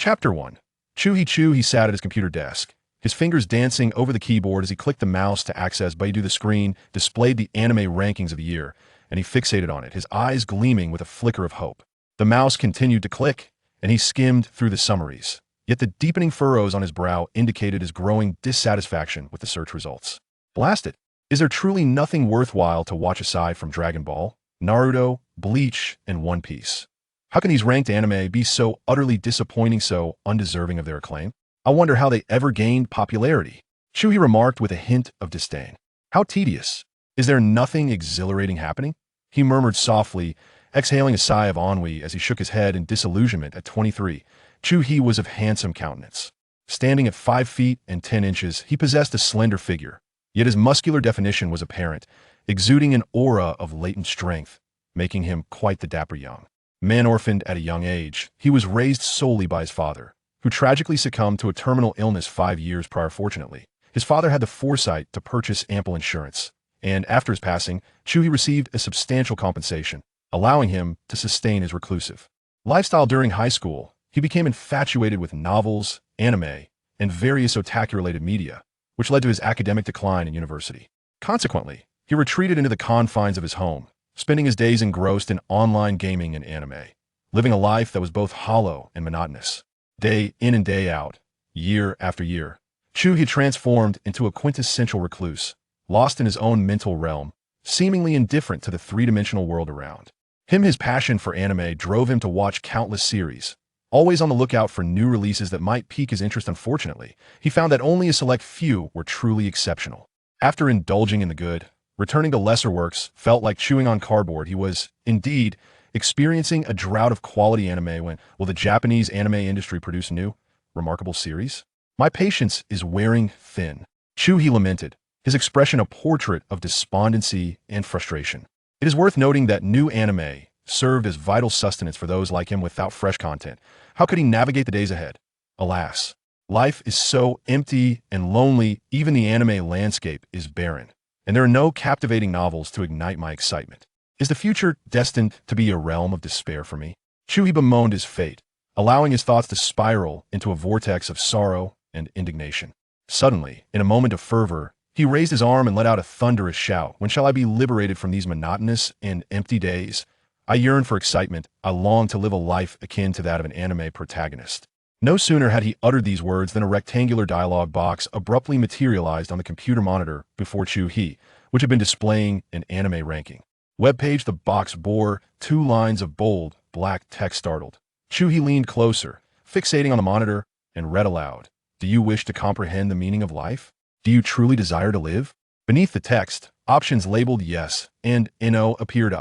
Chapter 1. Chu, he sat at his computer desk, his fingers dancing over the keyboard as he clicked the mouse to access Baidu. The screen displayed the anime rankings of the year, and he fixated on it, his eyes gleaming with a flicker of hope. The mouse continued to click, and he skimmed through the summaries. Yet the deepening furrows on his brow indicated his growing dissatisfaction with the search results. Blast it! Is there truly nothing worthwhile to watch aside from Dragon Ball, Naruto, Bleach, and One Piece? How can these ranked anime be so utterly disappointing, so undeserving of their acclaim? I wonder how they ever gained popularity. Chu, he remarked with a hint of disdain. How tedious. Is there nothing exhilarating happening? He murmured softly, exhaling a sigh of ennui as he shook his head in disillusionment. At 23, Chu he was of handsome countenance. Standing at 5 feet and 10 inches, he possessed a slender figure, yet his muscular definition was apparent, exuding an aura of latent strength, making him quite the dapper young man. Orphaned at a young age, he was raised solely by his father, who tragically succumbed to a terminal illness 5 years prior. Fortunately, his father had the foresight to purchase ample insurance, and after his passing, Chu he received a substantial compensation, allowing him to sustain his reclusive lifestyle. During high school, he became infatuated with novels, anime, and various otaku-related media, which led to his academic decline in university. Consequently, he retreated into the confines of his home, spending his days engrossed in online gaming and anime, living a life that was both hollow and monotonous. Day in and day out, year after year, Chu had transformed into a quintessential recluse, lost in his own mental realm, seemingly indifferent to the three-dimensional world around him. His passion for anime drove him to watch countless series, always on the lookout for new releases that might pique his interest. Unfortunately, he found that only a select few were truly exceptional. After indulging in the good, returning to lesser works felt like chewing on cardboard. He was, indeed, experiencing a drought of quality anime. When will the Japanese anime industry produce new, remarkable series? My patience is wearing thin. Chu he lamented, his expression a portrait of despondency and frustration. It is worth noting that new anime served as vital sustenance for those like him. Without fresh content, how could he navigate the days ahead? Alas, life is so empty and lonely, even the anime landscape is barren, and there are no captivating novels to ignite my excitement. Is the future destined to be a realm of despair for me? Chu he bemoaned his fate, allowing his thoughts to spiral into a vortex of sorrow and indignation. Suddenly, in a moment of fervor, he raised his arm and let out a thunderous shout. When shall I be liberated from these monotonous and empty days? I yearn for excitement. I long to live a life akin to that of an anime protagonist. No sooner had he uttered these words than a rectangular dialog box abruptly materialized on the computer monitor before Chu he, which had been displaying an anime ranking webpage. The box bore 2 lines of bold, black text. Startled, Chu he leaned closer, fixating on the monitor, and read aloud. Do you wish to comprehend the meaning of life? Do you truly desire to live? Beneath the text, options labeled yes and no appeared.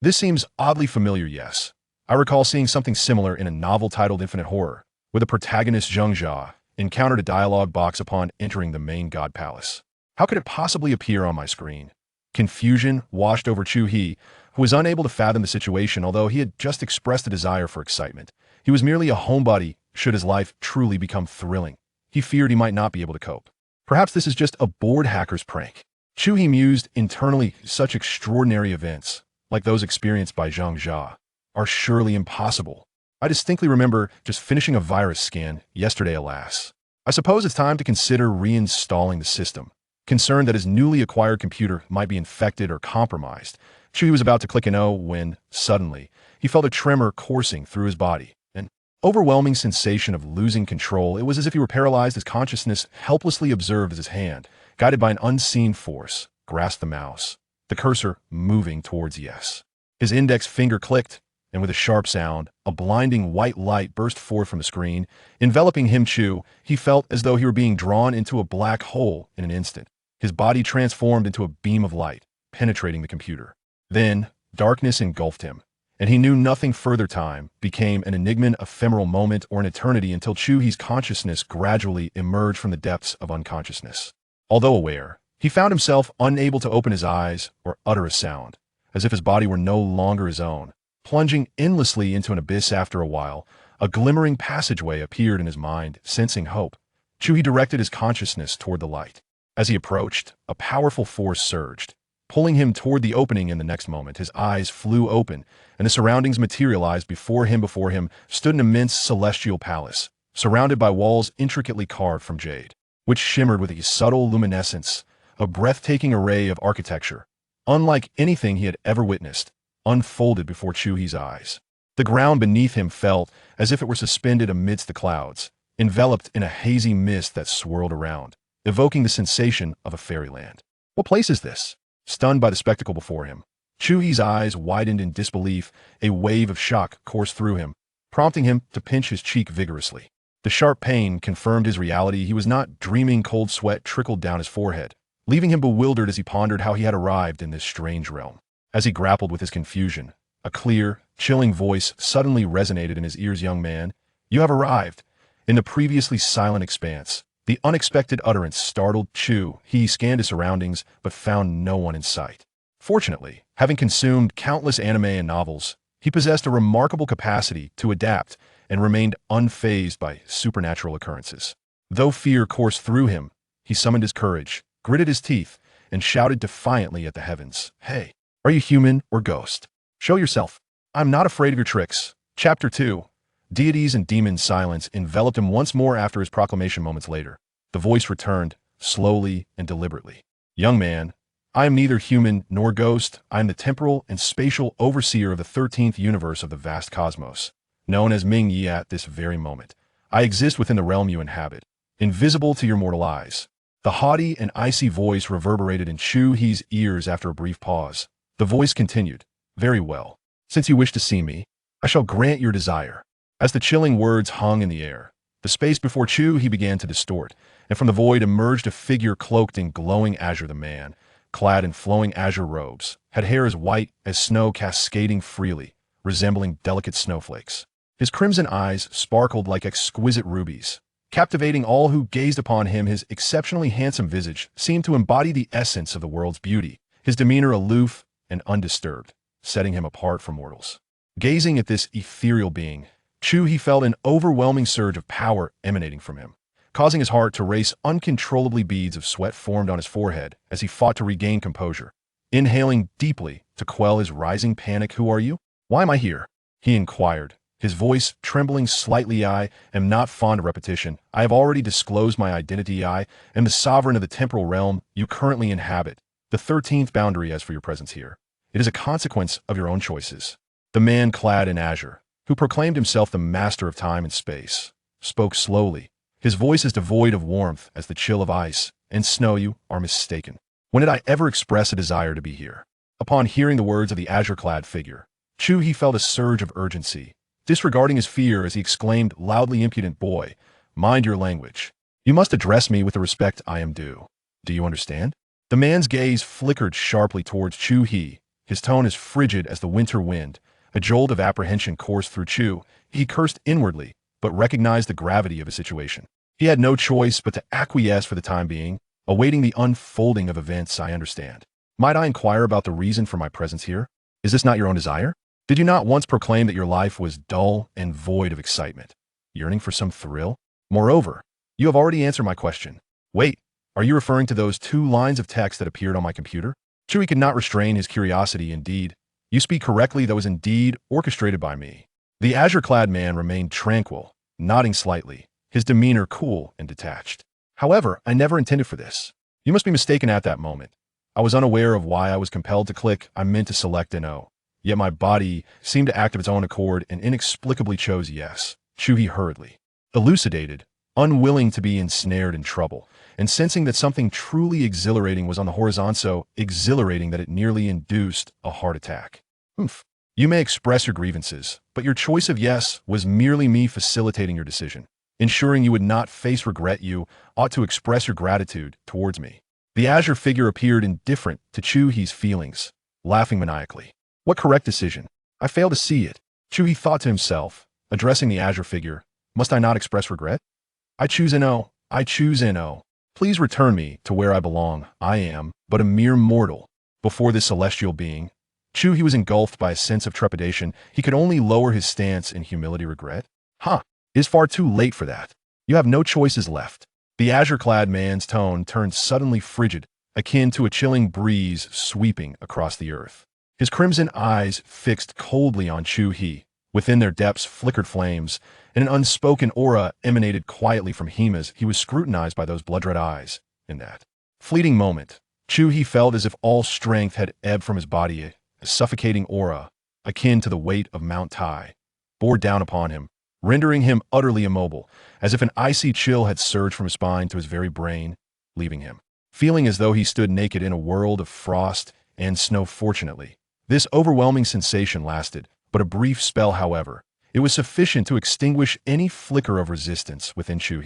This seems oddly familiar. Yes, I recall seeing something similar in a novel titled Infinite Horror, where the protagonist Zheng Jia encountered a dialogue box upon entering the main god palace. How could it possibly appear on my screen? Confusion washed over Chu he, who was unable to fathom the situation. Although he had just expressed a desire for excitement, he was merely a homebody. Should his life truly become thrilling, he feared he might not be able to cope. Perhaps this is just a bored hacker's prank. Chu he mused internally. Such extraordinary events, like those experienced by Zheng Jia, are surely impossible. I distinctly remember just finishing a virus scan yesterday. Alas, I suppose it's time to consider reinstalling the system. Concerned that his newly acquired computer might be infected or compromised, Chu was about to click an O when, suddenly, he felt a tremor coursing through his body, an overwhelming sensation of losing control. It was as if he were paralyzed. His consciousness helplessly observed as his hand, guided by an unseen force, grasped the mouse, the cursor moving towards yes. His index finger clicked, and with a sharp sound, a blinding white light burst forth from the screen, enveloping him. Chu he felt as though he were being drawn into a black hole in an instant. His body transformed into a beam of light, penetrating the computer. Then, darkness engulfed him, and he knew nothing. Further time became an enigma, ephemeral moment, or an eternity, until Chu he's consciousness gradually emerged from the depths of unconsciousness. Although aware, he found himself unable to open his eyes or utter a sound, as if his body were no longer his own. Plunging endlessly into an abyss. After a while, a glimmering passageway appeared in his mind. Sensing hope, Chu he directed his consciousness toward the light. As he approached, a powerful force surged, pulling him toward the opening. In the next moment, his eyes flew open, and the surroundings materialized before him. Before him stood an immense celestial palace, surrounded by walls intricately carved from jade, which shimmered with a subtle luminescence, a breathtaking array of architecture, unlike anything he had ever witnessed, unfolded before Chu-Hi's eyes. The ground beneath him felt as if it were suspended amidst the clouds, enveloped in a hazy mist that swirled around, evoking the sensation of a fairyland. What place is this? Stunned by the spectacle before him, Chu-Hi's eyes widened in disbelief. A wave of shock coursed through him, prompting him to pinch his cheek vigorously. The sharp pain confirmed his reality. He was not dreaming. Cold sweat trickled down his forehead, leaving him bewildered as he pondered how he had arrived in this strange realm. As he grappled with his confusion, a clear, chilling voice suddenly resonated in his ears. Young man, you have arrived. In the previously silent expanse, the unexpected utterance startled Chu. He scanned his surroundings, but found no one in sight. Fortunately, having consumed countless anime and novels, he possessed a remarkable capacity to adapt and remained unfazed by supernatural occurrences. Though fear coursed through him, he summoned his courage, gritted his teeth, and shouted defiantly at the heavens. Hey, are you human or ghost? Show yourself. I'm not afraid of your tricks. Chapter 2. Deities and demons. Silence enveloped him once more after his proclamation. Moments later, the voice returned, slowly and deliberately. Young man, I am neither human nor ghost. I am the temporal and spatial overseer of the 13th universe of the vast cosmos, known as Ming Yi. At this very moment, I exist within the realm you inhabit, invisible to your mortal eyes. The haughty and icy voice reverberated in Chu-Hi's ears after a brief pause. The voice continued, Very well. Since you wish to see me, I shall grant your desire. As the chilling words hung in the air, the space before Chu-Hi began to distort, and from the void emerged a figure cloaked in glowing azure. The man, clad in flowing azure robes, had hair as white as snow cascading freely, resembling delicate snowflakes. His crimson eyes sparkled like exquisite rubies, captivating all who gazed upon him. His exceptionally handsome visage seemed to embody the essence of the world's beauty, his demeanor aloof and undisturbed, setting him apart from mortals. Gazing at this ethereal being, Chu-Hi felt an overwhelming surge of power emanating from him, causing his heart to race uncontrollably. Beads of sweat formed on his forehead as he fought to regain composure, inhaling deeply to quell his rising panic. Who are you? Why am I here? He inquired, his voice trembling slightly. I am not fond of repetition. I have already disclosed my identity. I am the sovereign of the temporal realm you currently inhabit, the 13th boundary. As for your presence here, it is a consequence of your own choices. The man clad in azure, who proclaimed himself the master of time and space, spoke slowly, his voice as devoid of warmth as the chill of ice and snow. You are mistaken. When did I ever express a desire to be here? Upon hearing the words of the azure-clad figure, Chu-Hi felt a surge of urgency, disregarding his fear as he exclaimed loudly, Impudent boy, mind your language. You must address me with the respect I am due. Do you understand? The man's gaze flickered sharply towards Chu-Hi, his tone as frigid as the winter wind. A jolt of apprehension coursed through Chu. He cursed inwardly, but recognized the gravity of his situation. He had no choice but to acquiesce for the time being, awaiting the unfolding of events. I understand. Might I inquire about the reason for my presence here? Is this not your own desire? Did you not once proclaim that your life was dull and void of excitement, yearning for some thrill? Moreover, you have already answered my question. Wait, are you referring to those 2 lines of text that appeared on my computer? Chu could not restrain his curiosity. Indeed, you speak correctly. That was indeed orchestrated by me. The azure-clad man remained tranquil, nodding slightly, his demeanor cool and detached. However, I never intended for this. You must be mistaken. At that moment, I was unaware of why I was compelled to click. I meant to select no. Yet my body seemed to act of its own accord and inexplicably chose yes. Chu-Hi hurriedly elucidated, unwilling to be ensnared in trouble, and sensing that something truly exhilarating was on the horizon, so exhilarating that it nearly induced a heart attack. You may express your grievances, but your choice of yes was merely me facilitating your decision, ensuring you would not face regret. You ought to express your gratitude towards me. The azure figure appeared indifferent to Chu-Hi's feelings, laughing maniacally. What correct decision? I fail to see it. Chu-Hi thought to himself, addressing the azure figure. Must I not express regret? I choose no. I choose no. Please return me to where I belong. I am but a mere mortal before this celestial being. Chu-Hi was engulfed by a sense of trepidation. He could only lower his stance in humility. Regret? It is far too late for that. You have no choices left. The azure-clad man's tone turned suddenly frigid, akin to a chilling breeze sweeping across the earth. His crimson eyes fixed coldly on Chu-Hi, Within their depths flickered flames, and an unspoken aura emanated quietly from him as he was scrutinized by those blood-red eyes. In that fleeting moment, Chu felt as if all strength had ebbed from his body, a suffocating aura, akin to the weight of Mount Tai, bore down upon him, rendering him utterly immobile, as if an icy chill had surged from his spine to his very brain, leaving him feeling as though he stood naked in a world of frost and snow. Fortunately, this overwhelming sensation lasted but a brief spell. However, it was sufficient to extinguish any flicker of resistance within Chu.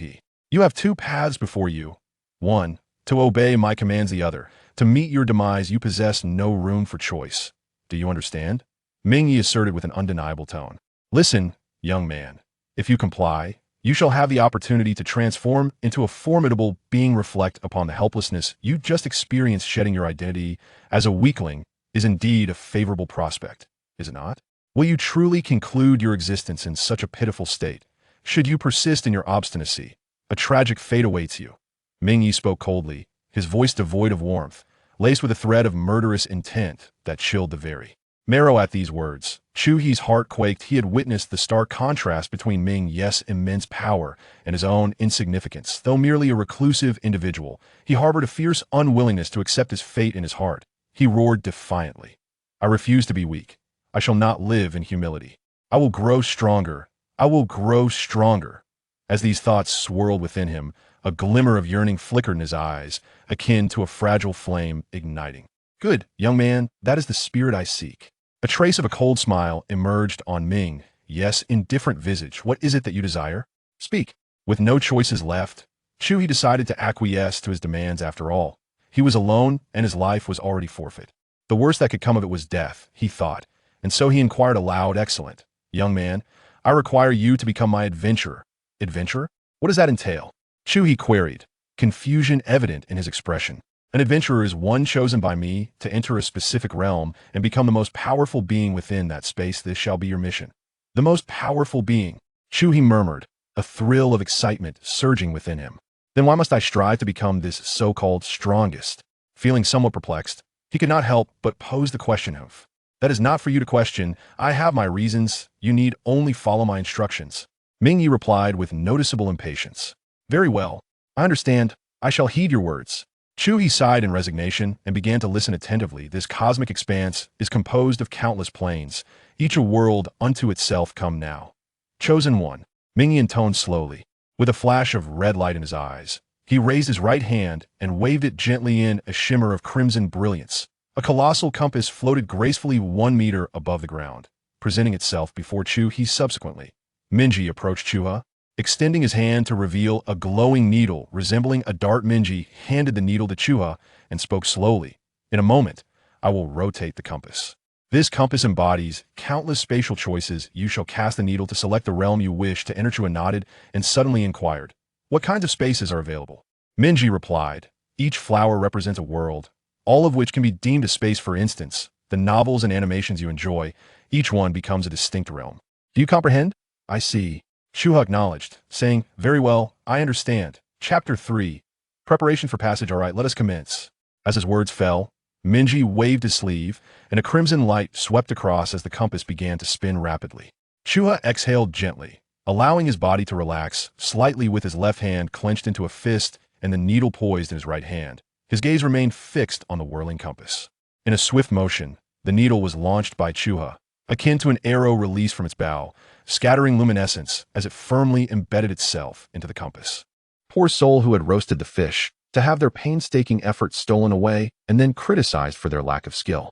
You have two paths before you. One, to obey my commands. The other, to meet your demise. You possess no room for choice. Do you understand? Ming Yi asserted with an undeniable tone. Listen, young man. If you comply, you shall have the opportunity to transform into a formidable being. Reflect upon the helplessness you just experienced. Shedding your identity as a weakling is indeed a favorable prospect, is it not? Will you truly conclude your existence in such a pitiful state? Should you persist in your obstinacy, a tragic fate awaits you. Ming Yi spoke coldly, his voice devoid of warmth, laced with a thread of murderous intent that chilled the very marrow. At these words, Chu's heart quaked. He had witnessed the stark contrast between Ming Yi's immense power and his own insignificance. Though merely a reclusive individual, he harbored a fierce unwillingness to accept his fate in his heart. He roared defiantly, I refuse to be weak. I shall not live in humility. I will grow stronger. I will grow stronger. As these thoughts swirled within him, a glimmer of yearning flickered in his eyes, akin to a fragile flame igniting. Good, young man, that is the spirit I seek. A trace of a cold smile emerged on Ming Yi's indifferent visage. What is it that you desire? Speak. With no choices left, Chu decided to acquiesce to his demands. After all, he was alone and his life was already forfeit. The worst that could come of it was death, he thought, and so he inquired aloud, Excellent, young man, I require you to become my adventurer. Adventurer? What does that entail? Chu queried, confusion evident in his expression. An adventurer is one chosen by me to enter a specific realm and become the most powerful being within that space. This shall be your mission. The most powerful being, Chu murmured, a thrill of excitement surging within him. Then why must I strive to become this so-called strongest? Feeling somewhat perplexed, he could not help but pose the question of, That is not for you to question. I have my reasons. You need only follow my instructions. Ming Yi replied with noticeable impatience. Very well. I understand. I shall heed your words. Chu sighed in resignation and began to listen attentively. This cosmic expanse is composed of countless planes, each a world unto itself. Come now. Chosen one. Ming Yi intoned slowly. With a flash of red light in his eyes, he raised his right hand and waved it gently in a shimmer of crimson brilliance. A colossal compass floated gracefully 1 meter above the ground, presenting itself before Chu. Subsequently, Minji approached Chu, extending his hand to reveal a glowing needle resembling a dart. Minji handed the needle to Chu and spoke slowly. In a moment, I will rotate the compass. This compass embodies countless spatial choices. You shall cast the needle to select the realm you wish to enter. Chu nodded and suddenly inquired, What kinds of spaces are available? Minji replied, Each flower represents a world, all of which can be deemed a space. For instance, the novels and animations you enjoy, each one becomes a distinct realm. Do you comprehend? I see. Chu acknowledged, saying, Very well, I understand. Chapter 3. Preparation for passage. All right, let us commence. As his words fell, Minji waved his sleeve, and a crimson light swept across as the compass began to spin rapidly. Chu exhaled gently, allowing his body to relax slightly with his left hand clenched into a fist and the needle poised in his right hand. His gaze remained fixed on the whirling compass. In a swift motion, the needle was launched by Chu, akin to an arrow released from its bow, scattering luminescence as it firmly embedded itself into the compass. Poor soul who had roasted the fish, to have their painstaking efforts stolen away and then criticized for their lack of skill.